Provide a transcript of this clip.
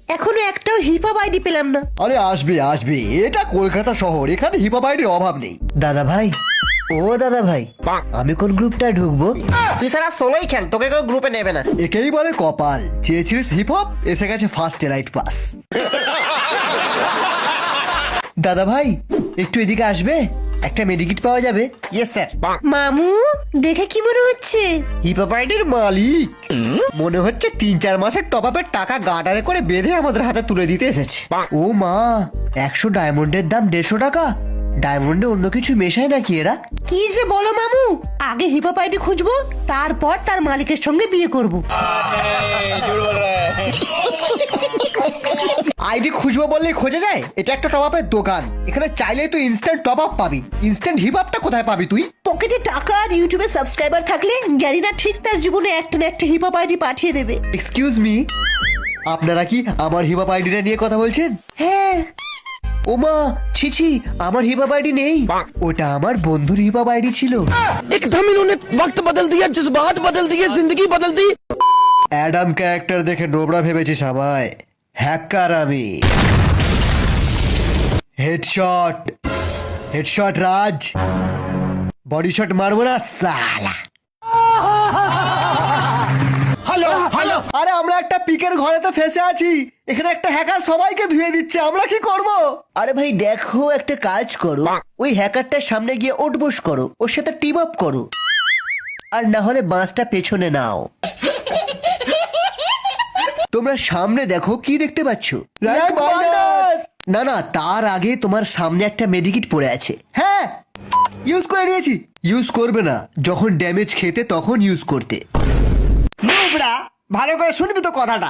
এখনো একটাও hip hop ID পেলাম না। আরে আসবে আসবে, এটা কলকাতা শহর, এখানে হিপহপ আইডির অভাব নেই। দাদা ভাই, ও দাদা ভাই, আমি কোন গ্রুপটা ঢুকবো? তুই সারা সোলোই খেল, তোকে কেউ গ্রুপে নেবে না। একেই বলে কপাল, চেয়েছিলিস হিপহপ, এসে গেছে ফার্স্ট এলাইট পাস। দাদা ভাই একটু এদিকে আসবে, একটা মেডিকিট পাওয়া যাবে? Yes sir. মামু দেখে কি মনে হচ্ছে? হিপহপ আইডির মালিক মনে হচ্ছে 3-4 মাসের টপ আপের টাকা গার্ডারে করে বেঁধে আমাদের হাতে তুলে দিতে এসেছে। ও মা, 100 ডায়মন্ডের দাম 150 টাকা? ডায়মন্ডে অন্য কিছু মেশায় নাকি এরা? কি যে বলো মামু, আগে হিপহপ আইডি খুঁজবো, তারপর তার মালিকের সঙ্গে বিয়ে করব। আইডি খুঁজবো বললেই খোঁজা যায়? এটা একটা টপ আপের দোকান, এখানে চাইলেই তুই ইনস্ট্যান্ট টপ আপ পাবি। ইনস্ট্যান্ট হিপ আপটা কোথায় পাবি তুই? পকেটে টাকা আর ইউটিউবে সাবস্ক্রাইবার থাকলে গ্যারিনা ঠিক তার জীবনে একটা না একটা হিপহপ আইডি পাঠিয়ে দেবে। এক্সকিউজ মি, আপনারা কি আমার হিপহপ আইডিটা নিয়ে কথা বলছেন? হ্যাঁ। ওমা, ছি, আমার হিপহপ আইডি নেই, ওটা আমার বন্ধুর হিপহপ আইডি ছিল। एकदम इन्होंने वक्त बदल दिया, जज्बात बदल दिए, जिंदगी बदल दी। অ্যাডাম ক্যারেক্টার দেখে নোবরা ভেবেছিস আমায়? হ্যাকার আমি। হেডশট হেডশট রাজ, বডি শট মারবো না সালা। হ্যালো হ্যালো, আরে আমরা একটা পিকের ঘরেতে ফেসে আছি, এখানে একটা হ্যাকার সবাইকে ধুয়ে দিচ্ছে, আমরা কি করব? আরে ভাই দেখো, একটা কাজ করো, ওই হ্যাকারটার সামনে গিয়ে ওঠবোস করো, ওর সাথে টিম আপ করো, আর না হলে বাসটা পেছনে নাও। তোমরা সামনে দেখো, কি দেখতে পাচ্ছ? Rank minus! না না, তার আগে তোমার সামনে একটা মেডিকিট পড়ে আছে। হ্যাঁ, ইউজ করে নিয়েছি। ইউজ করবে না, যখন ড্যামেজ খেতে তখন ইউজ করতে। নোবরা, ভালো করে শুনবি তো কথাটা।